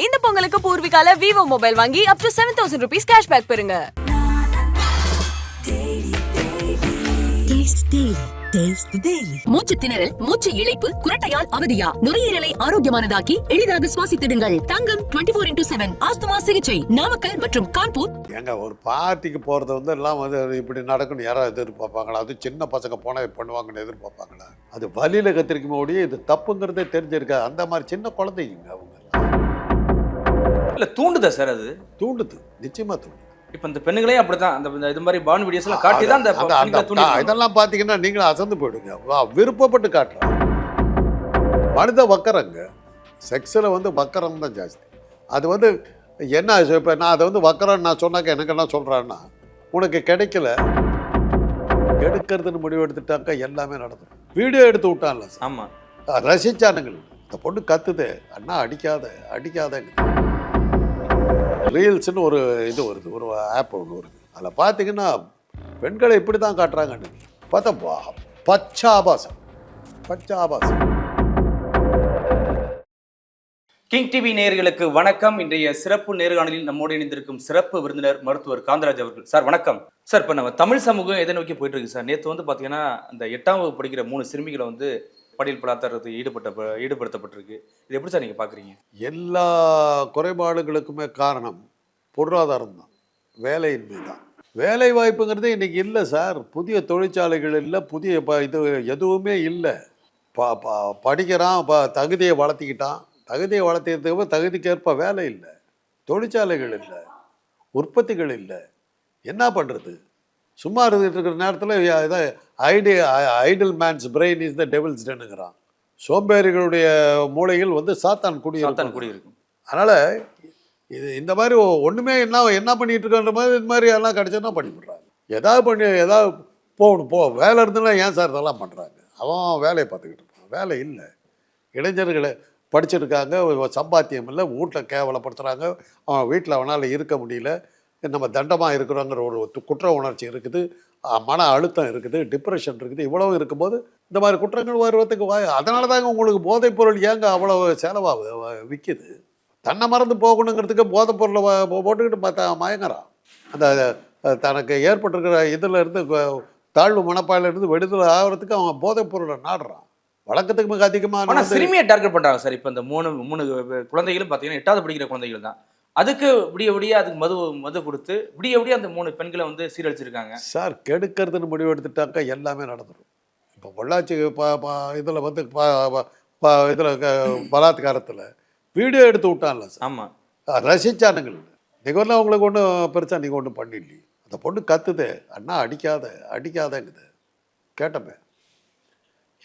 இந்த பொங்கலுக்கு பூர்விகால Vivo mobile வாங்கி அப் டு 7000 rupees கேஷ்பேக் பெறுங்க. மூச்சு திணறல், மூச்சு இழைப்பு, குரட்டையால் அவதியா, நுரையீரலை ஆரோக்கியமானதாக்கி எளிதாக சுவாசித்திடுங்கள். தங்கம் 24x7 ஆஸ்துமா சிகிச்சை நாமக்கல் மற்றும் கான்பூர். ஏங்க ஒரு பார்ட்டிக்கு போகிறது வந்து எல்லாம் வந்து இப்படி நடக்குன்னு யாராவது எதிர்பார்ப்பாங்களா? அது சின்ன பசங்க போனால் பண்ணுவாங்கன்னு எதிர்பார்ப்பாங்களா? அது வழியில் கத்திரிக்கும் முடியும், இது தப்புங்கிறதே தெரிஞ்சிருக்கா? அந்த மாதிரி சின்ன குழந்தைங்க அவங்க இல்லை தூண்டுதா சார்? அது தூண்டுது, நிச்சயமாக தூண்டுது. இப்போ இந்த பெண்களையும் அப்படிதான் அந்த இது மாதிரி பான் வீடியோஸ் எல்லாம் காட்டி தான் அந்த இதெல்லாம் பார்த்தீங்கன்னா நீங்களும் அசந்து போயிடுங்க. விருப்பப்பட்டு காட்டுறாங்க. மனித வக்கரங்க, செக்ஸில் வந்து வக்கரம் தான் ஜாஸ்தி. அது வந்து என்ன இப்போ நான் அதை வந்து வக்கரம்னு நான் சொன்னாக்க எனக்கு என்ன சொல்கிறான்னா, உனக்கு கிடைக்கல எடுக்கிறதுன்னு முடிவு எடுத்துட்டாக்கா எல்லாமே நடந்துடும். வீடியோ எடுத்து விட்டான்ல சார். ஆமாம், ரசிச்சானுங்க. இந்த பொண்ணு கத்துது, அண்ணா அடிக்காதங்க. ரீல்ஸ்னு ஒரு இது வருது, ஒரு ஆப் ஒன்று வருது. அதில் பார்த்தீங்கன்னா பெண்களை இப்படி தான் காட்டுறாங்கன்னு பார்த்தா பச்சை ஆபாசம். கிங் டிவி நேயர்களுக்கு வணக்கம். இன்றைய சிறப்பு நேர்காணலில் நம்மோடு இணைந்திருக்கும் சிறப்பு விருந்தினர் மருத்துவர் காந்தராஜ் அவர்கள். சார் வணக்கம். சார், இப்போ நம்ம தமிழ் சமூகம் எதை நோக்கி போயிட்டு இருக்கு சார்? நேற்று வந்து பார்த்தீங்கன்னா இந்த 8ஆம் வகுப்பு படிக்கிற 3 சிறுமிகளை வந்து பாலியல் பலாத்காரத்துக்கு ஈடுபடுத்தப்பட்டிருக்கு. இது எப்படி சார் நீங்கள் பார்க்குறீங்க? எல்லா குறைபாடுகளுக்குமே காரணம் பொருளாதாரம் தான், வேலையின்மை தான். வேலை வாய்ப்புங்கிறது இன்றைக்கி இல்லை சார். புதிய தொழிற்சாலைகள் இல்லை, புதிய இது எதுவுமே இல்லை. படிக்கிறான், தகுதியை வளர்த்திக்கிட்டான். தகுதியை வளர்த்திக்கிறதுக்கு தகுதிக்கேற்ப வேலை இல்லை, தொழிற்சாலைகள் இல்லை, உற்பத்திகள் இல்லை. என்ன பண்ணுறது? சும்மா இருந்துட்டு இருக்கிற நேரத்தில் idle man's brain is the devil's டென்னுங்கிறான். சோம்பேறிகளுடைய மூளைகள் வந்து சாத்தான் குடியிருக்கும். அதனால் இது இந்த மாதிரி ஒன்றுமே என்ன பண்ணிகிட்டு இருக்கன்ற மாதிரி இது மாதிரி எல்லாம் கிடச்சோன்னா பண்ணிவிடுறாங்க. ஏதாவது போகணும் வேலை இருந்துன்னா ஏன் சார் இதெல்லாம் பண்ணுறாங்க? அவன் வேலையை பார்த்துக்கிட்டு இருப்பான். வேலை இல்லை. இளைஞர்களை படிச்சிருக்காங்க, சம்பாத்தியம் இல்லை, வீட்டில் கேவலப்படுத்துகிறாங்க. அவன் வீட்டில் அவனால் இருக்க முடியல, நம்ம தண்டமாக இருக்கிறோங்கிற ஒரு குற்ற உணர்ச்சி இருக்குது, மன அழுத்தம் இருக்குது, டிப்ரெஷன் இருக்குது. இவ்வளவு இருக்கும்போது இந்த மாதிரி குற்றங்கள் வருவதுக்கு அதனால தாங்க உங்களுக்கு போதைப்பொருள் ஏங்க அவ்வளோ செலவாக விற்கிது. தன்னை மறந்து போகணுங்கிறதுக்கு போதைப்பொருளை போட்டுக்கிட்டு மயங்குறான். அந்த தனக்கு ஏற்பட்டிருக்கிற இதில் இருந்து தாழ்வு மனப்பாயிலிருந்து விடுதலை ஆகிறதுக்கு அவன் போதைப்பொருளை நாடுறான். வழக்கத்துக்கு மிக அதிகமாக சிறுமியை டார்கெட் பண்ணுறாங்க சார். இப்போ இந்த மூணு குழந்தைகளும் பார்த்தீங்கன்னா 8வது படிக்கிற குழந்தைகள் தான். அதுக்கு விடிய அதுக்கு மது கொடுத்து விடிய அந்த 3 பெண்களை வந்து சீரழிச்சிருக்காங்க சார். கெடுக்கிறதுன்னு முடிவு எடுத்துட்டாக்கா எல்லாமே நடந்துடும். இப்போ பொள்ளாச்சி இதில் வந்து இதில் பலாத்காரத்தில் வீடியோ எடுத்து விட்டான்ல சார். ஆமாம், ரசிச்சானுங்கள். நீங்கள் ஒன்றும் அவங்களுக்கு ஒன்றும் பெருசாக நீங்கள் ஒன்றும் பண்ணிடலையே. அந்த பொண்ணு கத்துது, அண்ணா அடிக்காதங்குது. கேட்டமே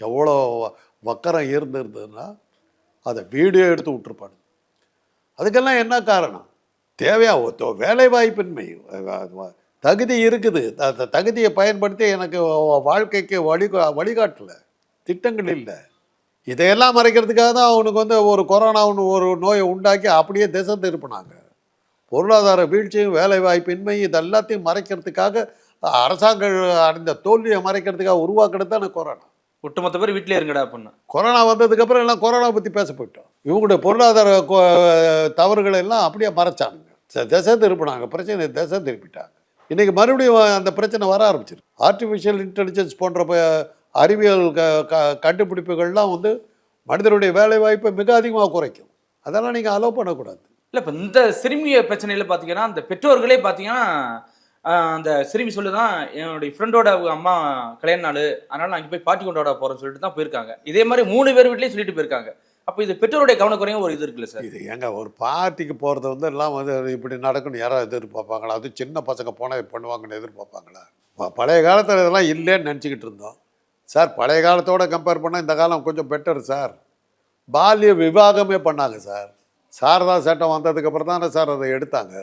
எவ்வளோ வக்கரம் இருந்ததுன்னா அதை வீடியோ எடுத்து விட்டுருப்பானு. அதுக்கெல்லாம் என்ன காரணம்? தேவையா வேலை வாய்ப்பின்மை. தகுதி இருக்குது, அந்த தகுதியை பயன்படுத்தி எனக்கு வாழ்க்கைக்கு வழிகாட்டலை, திட்டங்கள் இல்லை. இதையெல்லாம் மறைக்கிறதுக்காக தான் அவனுக்கு வந்து ஒரு கொரோனாவுன்னு ஒரு நோயை உண்டாக்கி அப்படியே திசை திருப்பினாங்க. பொருளாதார வீழ்ச்சியும் வேலை வாய்ப்பின்மை இது எல்லாத்தையும் மறைக்கிறதுக்காக, அரசாங்கம் அடைந்த தோல்வியை மறைக்கிறதுக்காக உருவாக்குறது தானே கொரோனா. ஒட்டுமொத்த பேர் வீட்டிலே இருங்கடா அப்படின்னு. கொரோனா வந்ததுக்கப்புறம் எல்லாம் கொரோனா பற்றி பேச போயிட்டோம். இவங்களுடைய பொருளாதார தவறுகளை எல்லாம் அப்படியே மறைச்சானுங்க, திசை திருப்பினாங்க, பிரச்சனை திசை திருப்பிட்டாங்க. இன்றைக்கி மறுபடியும் அந்த பிரச்சனை வர ஆரம்பிச்சிருக்கு. ஆர்டிஃபிஷியல் இன்டெலிஜென்ஸ் போன்ற அறிவியல் கண்டுபிடிப்புகள்லாம் வந்து மனிதனுடைய வேலை வாய்ப்பை மிக அதிகமாக குறைக்கும். அதெல்லாம் நீங்கள் அலோவ் பண்ணக்கூடாது. இல்லை, இப்போ இந்த சிறுமிய பிரச்சனையில் பார்த்தீங்கன்னா அந்த பெற்றோர்களே பார்த்தீங்கன்னா அந்த சிறுமி சொல்லுதான், என்னுடைய ஃப்ரெண்டோட அம்மா கல்யாண நாள், அதனால நான் இங்கே போய் பாட்டி கொண்டாட போகிறேன்னு சொல்லிட்டு தான் போயிருக்காங்க. இதே மாதிரி 3 பேர் வீட்லேயும் சொல்லிட்டு போயிருக்காங்க. அப்போ இது பெற்றோருடைய கவனக்குறையும் ஒரு இது இருக்குல்ல சார்? இது ஏங்க ஒரு பார்ட்டிக்கு போகிறது வந்து எல்லாம் வந்து இப்படி நடக்குன்னு யாராவது எதிர்பார்ப்பாங்களா? அது சின்ன பசங்க போனால் பண்ணுவாங்கன்னு எதிர்பார்ப்பாங்களா? பழைய காலத்தில் இதெல்லாம் இல்லைன்னு நினச்சிக்கிட்டு இருந்தோம் சார். பழைய காலத்தோடு கம்பேர் பண்ணால் இந்த காலம் கொஞ்சம் பெட்டர் சார். பால்ய விவாகமே பண்ணாங்க சார். சாரதா சட்டம் வந்ததுக்கப்புறம் தானே சார் அதை எடுத்தாங்க.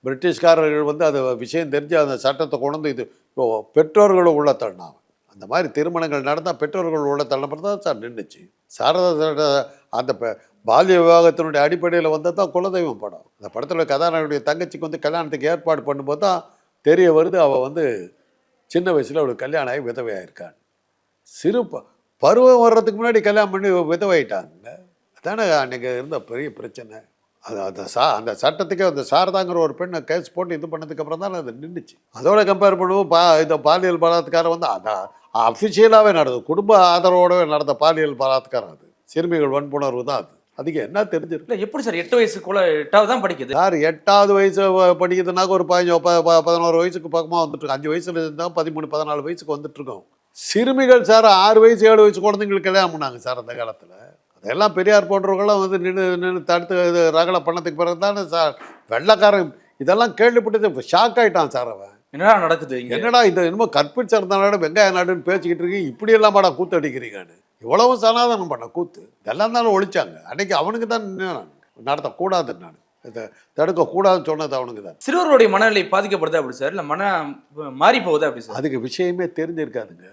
பிரிட்டிஷ்காரர்கள் வந்து அது விஷயம் தெரிஞ்சு அந்த சட்டத்தை கொண்டு இது பெற்றோர்களும் உள்ள தள்ளினாங்க. அந்த மாதிரி திருமணங்கள் நடந்தால் பெற்றோர்கள் உள்ள தள்ளப்பறம் தான் சார் நின்றுச்சு. சாரதா சட்ட அந்த பால்ய விவாகத்தினுடைய அடிப்படையில் வந்தால் தான் குலதெய்வம் படம். அந்த படத்தில் கதாநாயகனுடைய தங்கச்சிக்கு வந்து கல்யாணத்துக்கு ஏற்பாடு பண்ணும்போது தான் தெரிய வருது அவள் வந்து சின்ன வயசில் அவளுக்கு கல்யாணம் ஆகி விதவையாயிருக்கான். சிறு பருவம் வர்றதுக்கு முன்னாடி கல்யாணம் பண்ணி விதவாயிட்டாங்க. அதானே அன்றைக்கி இருந்த பெரிய பிரச்சனை. அது அந்த சட்டத்துக்கே அந்த சாரதாங்கிற ஒரு பெண்ணை கேஸ் போட்டு இது பண்ணதுக்கப்புறம் தான் அது நின்றுச்சு. அதோட கம்பேர் பண்ணுவோம் இந்த பாலியல் பலாத்காரம் வந்து அதான் அஃபிஷியலாகவே நடந்தது, குடும்ப ஆதரவோடவே நடந்த பாலியல் பலாத்காரம். அது சிறுமிகள் வன்புணர்வு தான். அதுக்கு என்ன தெரிஞ்சிருக்கு? இல்லை எப்படி சார் 8 வயசுக்குள்ள 8வது தான் படிக்குது சார் 8வது வயசு படிக்கிறதுனாக்க ஒரு 11 வயசுக்கு பக்கமாக வந்துட்டுருக்கோம். 5 வயசுல இருந்தால் 13 14 வயசுக்கு வந்துட்டுருக்கோம். சிறுமிகள் சார் 6 வயசு 7 வயசு குழந்தைங்களுக்கு கல்யாணம் பண்ணாங்க சார் அந்த காலத்தில். அதெல்லாம் பெரியார் போன்றவர்களாம் வந்து நின்று தடுத்து இது ரகலை பண்ணதுக்கு பிறகு தானே சார் வெள்ளைக்காரன் இதெல்லாம் கேள்விப்பட்டது ஷாக் ஆகிட்டான் சார். அவன் என்னடா நடக்குது இங்க, என்னடா இது என்னமோ கற்பிச்ச நாடு வெங்காய நாடுன்னு பேசிக்கிட்டு இருக்கீங்க, இப்படியெல்லாம் பாடா கூத்து அடிக்கிறீங்கன்னு. இவ்வளவும் சனாதனம் பண்ண கூத்து இதெல்லாம் தானே ஒழிச்சாங்க. அன்னைக்கு அவனுக்கு தான் நடத்தக்கூடாதுன்னு நான் இதை தடுக்கக்கூடாதுன்னு சொன்னது அவனுக்கு தான். சிறுவர்களுடைய மனநிலை பாதிக்கப்படுதா அப்படி சார், இல்லை மாறி போகுதா அப்படி சார்? அதுக்கு விஷயமே தெரிஞ்சிருக்காதுங்க.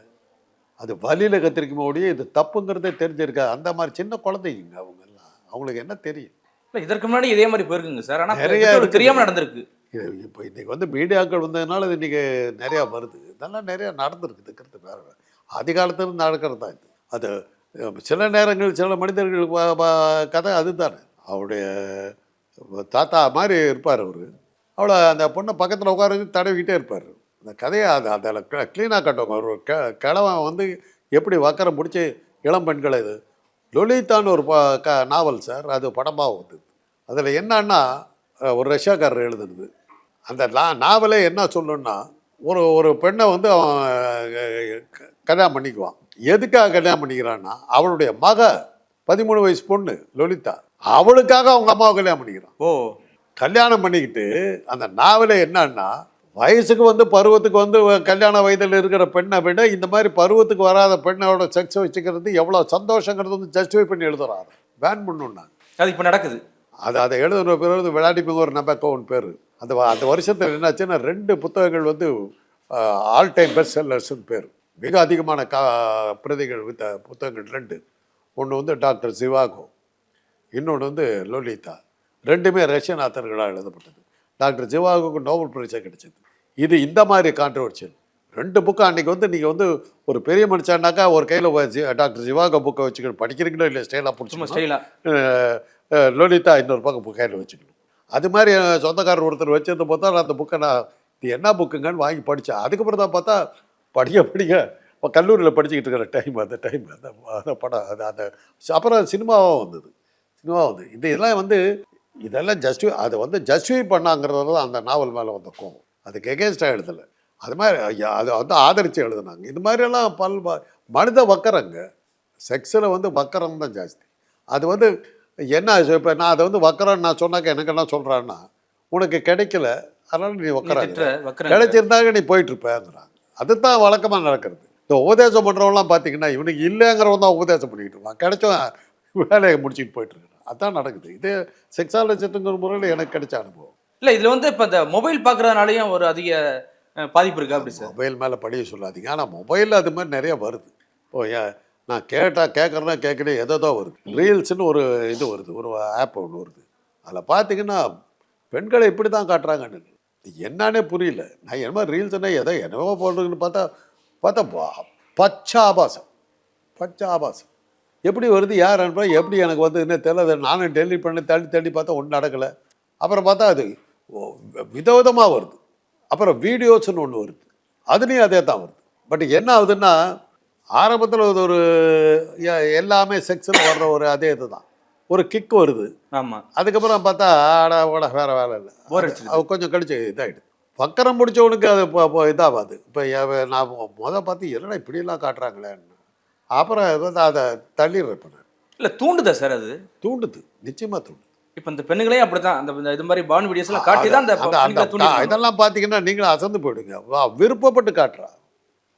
அது வழியில் கத்திரிக்குமே ஒழிய இது தப்புங்கிறதே தெரிஞ்சிருக்காது. அந்த மாதிரி சின்ன குழந்தைங்க அவங்க எல்லாம், அவங்களுக்கு என்ன தெரியும்? இல்லை இதற்கு முன்னாடி இதே மாதிரி போயிருக்குங்க சார், ஆனால் நிறைய தெரியாமல் நடந்திருக்கு. இப்போ இன்றைக்கி வந்து மீடியாக்கள் வந்ததுனால இது இன்றைக்கி நிறையா வருது. இதெல்லாம் நிறையா நடந்துருக்குதுங்கிறது வேறு ஆதி காலத்துலேருந்து நடக்கிறது தான் இது. அது சில நேரங்கள் சில மனிதர்கள் கதை அதுதானே. அவருடைய தாத்தா மாதிரி இருப்பார் அவர். அவளை அந்த பொண்ணை பக்கத்தில் உட்கார வச்சு தடவிக்கிட்டே இருப்பார். அந்த கதையை அதில் க்ளீனாக கட்டுவாங்க. ஒரு கிழவன் வந்து எப்படி வக்கரம் பிடிச்சி இளம் பெண்களை இது லொலிதான்னு ஒரு நாவல் சார், அது படமாக வந்தது. அதில் என்னன்னா ஒரு ரஷ்யாக்காரர் எழுதுனது. அந்த நாவலே என்ன சொல்லணும்னா ஒரு பெண்ணை வந்து அவன் கல்யாணம் பண்ணிக்குவான். எதுக்காக கல்யாணம் பண்ணிக்கிறான்னா அவளுடைய மக 13 வயசு பொண்ணு லலிதா, அவளுக்காக அவங்க அம்மாவை கல்யாணம் பண்ணிக்கிறான். கல்யாணம் பண்ணிக்கிட்டு அந்த நாவலே என்னன்னா வயசுக்கு வந்து பருவத்துக்கு வந்து கல்யாண வயதில் இருக்கிற பெண்ணை விட இந்த மாதிரி பருவத்துக்கு வராத பெண்ணோட செக்ஸ் வச்சுக்கிறது எவ்வளோ சந்தோஷங்கிறது வந்து ஜஸ்டிஃபை பண்ணி எழுதுறாரு. பேன் பண்ணுன்னா அது இப்போ நடக்குது. அதை எழுதுன பேர் வந்து விளையாடிப்பங்க ஒரு நம்பக்கோன்னு பேர். அந்த வருஷத்தில் என்னாச்சுன்னா 2 புத்தகங்கள் வந்து ஆல் டைம் பெஸ்ட் செல்லர்ஸ்ன்னு பேர். மிக அதிகமான பிரதிகள் வித்த புத்தகங்கள் 2. ஒன்று வந்து டாக்டர் ஜிவாகோ, இன்னொன்று வந்து லோலிதா. 2மே ரஷ்யன் ஆத்தர்களாக எழுதப்பட்டது. டாக்டர் ஜிவாகோக்கு நோபல் பரிசு கிடைச்சது. இது இந்த மாதிரி கான்ட்ரவர்ஷியல் 2 புக்கு. அன்றைக்கி வந்து நீங்கள் வந்து ஒரு பெரிய மனுஷன்னாக்கா ஒரு கையில் டாக்டர் ஜிவாகோ புக்கை வச்சுக்கணும், படிக்கிறீங்களோ இல்லை ஸ்டைலாக பிடிச்சி ஸ்டைலாக. லலிதா இன்னொரு பக்கம் கையில் வச்சுக்கணும். அது மாதிரி சொந்தக்காரர் ஒருத்தர் வச்சிருந்த பார்த்தா அந்த புக்கை நான் இது என்ன புக்குங்கன்னு வாங்கி படித்தேன். அதுக்கப்புறம் தான் பார்த்தா படிக்க இப்போ கல்லூரியில் படிச்சுக்கிட்டு இருக்கிற டைம் அந்த படம் அந்த அப்புறம் சினிமாவாக வந்தது. இதெல்லாம் இதெல்லாம் அதை வந்து ஜஸ்டிஃபை பண்ணாங்கிறது தான் அந்த நாவல் மேலே வந்த கோவம். அதுக்கு எகேன்ஸ்டாக எழுதலை. அது மாதிரி அதை வந்து ஆதரித்து எழுதுனாங்க. இது மாதிரியெல்லாம் மனித வக்கரங்க. செக்ஸில் வந்து வக்கரம் தான் ஜாஸ்தி. அது வந்து என்ன இப்போ நான் அதை வந்து வக்கரன்னு நான் சொன்னாக்க எனக்கு என்ன சொல்கிறான்னா உனக்கு கிடைக்கல அதனால நீ வக்கறாங்க, கிடைச்சிருந்தாங்க நீ போயிட்டுருப்பேங்கிறாங்க. அதுதான் வழக்கமாக நடக்கிறது. இந்த உபதேசம் பண்ணுறவங்களாம் பார்த்தீங்கன்னா இவனுக்கு இல்லைங்கிறவன் தான் உபதேசம் பண்ணிக்கிட்டு இருப்பான், கிடைச்சவன் வேலையை முடிச்சுட்டு போயிட்டுருக்கான். அதுதான் நடக்குது. இதே செக்ஸாலஜிங்கிற முறையில் எனக்கு கிடைச்ச அனுபவம். இல்லை இதில் வந்து இப்போ இந்த மொபைல் பார்க்குறதுனாலையும் ஒரு அதிக பாதிப்பு இருக்கா அப்படி சார்? மொபைல் மேலே படிய சொல்லாதீங்க. ஆனால் மொபைலில் அது மாதிரி நிறைய வருது. இப்போ நான் கேட்குறேன்னா கேட்குறேன் எதோ வருது. ரீல்ஸ்னு ஒரு இது வருது, ஒரு ஆப் ஒன்று வருது. அதில் பார்த்தீங்கன்னா பெண்களை இப்படி தான் காட்டுறாங்கன்னு என்னன்னே புரியல. நான் என்ன ரீல்ஸ்னால் என்னவோ போடுறதுன்னு பார்த்தா பச்சை ஆபாசம் எப்படி வருது, யார் அனுப்புறா, எப்படி எனக்கு வந்து என்ன தெரியல. நானும் டெலிட் பண்ணி தள்ளி பார்த்தா ஒன்றும் நடக்கலை. அப்புறம் பார்த்தா அது விதவிதமாக வருது. அப்புறம் வீடியோஸ்ன்னு ஒன்று வருது, அதுலேயும் அதே தான் வருது. பட் என்ன ஆகுதுன்னா ஆரம்பத்தில் ஒரு எல்லாமே செக்ஸில் வர்ற ஒரு அதே இது தான், ஒரு கிக் வருது. ஆமாம். அதுக்கப்புறம் பார்த்தா வேறு வேலை இல்லை, கொஞ்சம் கழிச்சு இதாகிடுது. வக்கரம் பிடிச்சவனுக்கு அது இப்போ இதாகாது. இப்போ நான் பார்த்து என்னடா இப்படியெல்லாம் காட்டுறாங்களேன்னு அப்புறம் அதை தள்ளிடுறேன். இல்லை தூண்டுதா சார்? அது தூண்டுது, நிச்சயமாக தூண்டுது. இப்போ இந்த பெண்ணுங்களே அப்படி தான் அந்த இது மாதிரி பான் வீடியோஸ்லாம் காட்டி தான் இதெல்லாம் பார்த்தீங்கன்னா நீங்களும் அசந்து போயிடுங்க. விருப்பப்பட்டு காட்டுறா,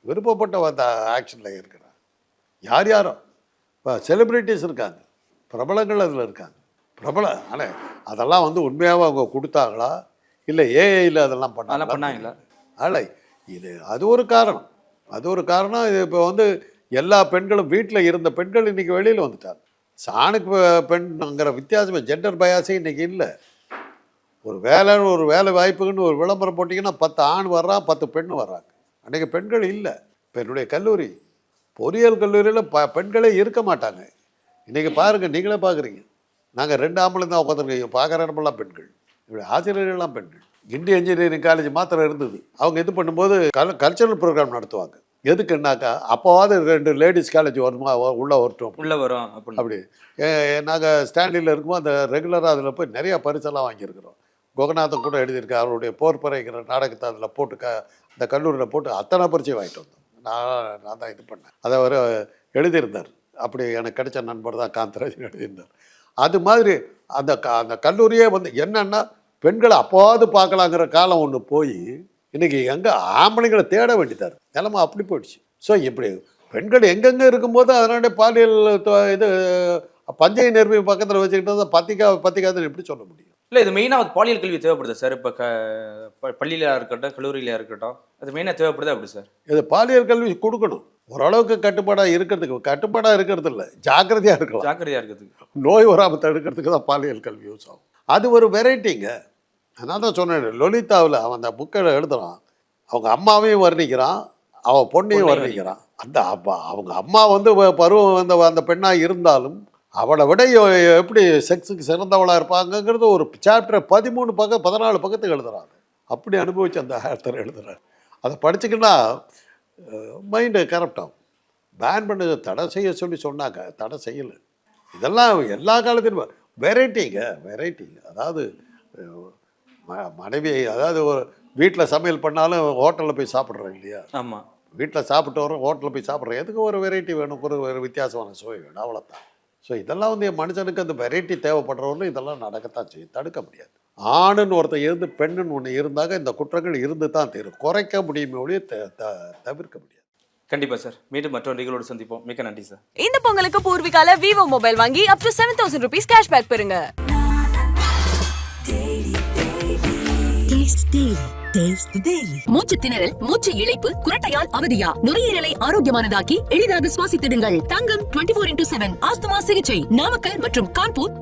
விருப்பப்பட்ட அந்த ஆக்ஷனில் இருக்கிறா. யாரும் இப்போ செலிப்ரிட்டிஸ் இருக்காங்க, பிரபலங்கள் அதில் இருக்காங்க. ஆனால் அதெல்லாம் வந்து உண்மையாக அவங்க கொடுத்தாங்களா இல்லை ஏஐயில் அதெல்லாம் பண்ணாங்களா? அல்ல, அது ஒரு காரணம். இது இப்போ வந்து எல்லா பெண்களும் வீட்டில் இருந்த பெண்கள் இன்றைக்கி வெளியில் வந்துட்டாங்க. ஆணுக்கு பெண்ங்கிற வித்தியாசமே ஜெண்டர் பயாஸே இன்றைக்கி இல்லை. ஒரு வேலை வாய்ப்புக்குன்னு ஒரு விளம்பரம் போட்டிங்கன்னா 10 ஆண் வர்றான், 10 பெண் வர்றாங்க. அன்றைக்கி பெண்கள் இல்லை. இப்போ என்னுடைய கல்லூரி பொறியியல் கல்லூரியில் பெண்களே இருக்க மாட்டாங்க. இன்றைக்கி பாருங்கள், நீங்களே பார்க்குறீங்க. நாங்கள் 2 ஆம்பளை தான் உட்காந்துருக்கோம், பார்க்குற இடமெல்லாம் பெண்கள், இப்படி ஆசிரியர்கள்லாம் பெண்கள். இந்திய இன்ஜினியரிங் காலேஜ் மாத்திரம் இருந்தது. அவங்க இது பண்ணும்போது கல்ச்சரல் ப்ரோக்ராம் நடத்துவாங்க. எதுக்குன்னாக்கா அப்போவாது 2 லேடிஸ் காலேஜ் வருமா உள்ளே வரட்டும் உள்ள வரும் அப்படி. நாங்கள் ஸ்டாண்டில் இருக்கும்போது அந்த ரெகுலராக அதில் போய் நிறையா பரிசெல்லாம் வாங்கியிருக்கிறோம். கோகநாதன் கூட எழுதியிருக்கேன். அவருடைய போர்ப்பறைங்கிற நாடகத்தை அதில் போட்டு அந்த கல்லூரியில் போட்டு அத்தனை பரிச்சை வாங்கிட்டு வந்தோம். நான் தான் இது பண்ணேன். அதை அவர் எழுதியிருந்தார். அப்படி எனக்கு கிடைச்ச நண்பர் தான் காந்தராஜன் எழுதியிருந்தார். அது மாதிரி அந்த கல்லூரியே வந்து என்னன்னா பெண்களை அப்போது பார்க்கலாங்கிற காலம் ஒன்று போய் இன்றைக்கி எங்கே ஆம்பளைங்களை தேட வேண்டியதார் நிலமை அப்படி போயிடுச்சு. ஸோ இப்படி பெண்கள் எங்கெங்கே இருக்கும்போது அதனுடைய பாலியல் இது பஞ்சை நெருப்பி பக்கத்தில் வச்சுக்கிட்டு பத்திக்காதுன்னு எப்படி சொல்ல முடியும்? இல்லை, இது மெயினாக பாலியல் கல்வி தேவைப்படுது சார். இப்போ பள்ளியில இருக்கட்டும், கல்லூரியில இருக்கட்டும், அது மெயினாக தேவைப்படுது அப்படி சார். இது பாலியல் கல்வி கொடுக்கணும். ஓரளவுக்கு கட்டுப்பாடாக இருக்கிறது இல்லை, ஜாக்கிரதையாக இருக்கலாம். ஜாக்கிரதையாக இருக்கிறதுக்கு, நோய் வராமல் தடுக்கிறதுக்கு தான் பாலியல் கல்வி யூஸ் ஆகும். அது ஒரு வெரைட்டிங்க. நான் தான் சொன்னேன், லலிதாவில் அவன் அந்த புக்கை எழுதுறான், அவங்க அம்மாவையும் வர்ணிக்கிறான், அவன் பொண்ணையும் வர்ணிக்கிறான். அந்த அவங்க அம்மா வந்து பருவம் அந்த பெண்ணாக இருந்தாலும் அவளை விட எப்படி செக்ஸுக்கு சிறந்தவளாக இருப்பாங்கங்கிறது ஒரு சாப்டர் 14 பக்கத்துக்கு எழுதுறாங்க. அப்படி அனுபவிச்சு அந்த ஆத்தர் எழுதுறாரு. அதை படிச்சுக்கின்னா மைண்டு கரெக்ட் ஆகும். பேன் பண்ண தடை செய்ய சொன்னாங்க, தடை செய்யலை. இதெல்லாம் எல்லா காலத்திலும் வெரைட்டிங்க. அதாவது மனைவி, அதாவது ஒரு வீட்டில் சமையல் பண்ணாலும் ஹோட்டலில் போய் சாப்பிட்றோம் இல்லையா? ஆமாம், வீட்டில் சாப்பிட்டு வரோம், ஹோட்டலில் போய் சாப்பிட்றோம். எதுக்கு ஒரு வெரைட்டி வேணும், ஒரு வித்தியாசமான சுவை வேணும், அவ்வளோதான். ஸோ இதெல்லாம் வந்து மனுஷனுக்கு அந்த வெரைட்டி தேவைப்படுறவங்களும் இதெல்லாம் நடக்கத்தான் செய்யும், தடுக்க முடியாது. ஆணுன்னு ஒருத்தர் இருந்து பெண்ணுன்னு ஒன்று இருந்தாங்க இந்த குற்றங்கள் இருந்து தான் தீரும். குறைக்க முடியுமே ஒழிய தவிர்க்க முடியாது. கண்டிப்பா சார். மீண்டும் மற்றொரு நிகழ்வோடு சந்திப்போம். மிக்க நன்றி சார். இந்த பொங்கலுக்கு பூர்விகால விவோ மொபைல் வாங்கி up to 7,000 rupees கேஷ்பேக் பெறுங்க. மூச்சு திணறல், மூச்சு இழைப்பு, குரட்டையால் அவதியா, நுரையீரலை ஆரோக்கியமானதாக்கி எளிதாக சுவாசித்திடுங்கள். தங்கம் 24/7 ஆஸ்துமா சிகிச்சை நாமக்கல் மற்றும் கான்பூர்.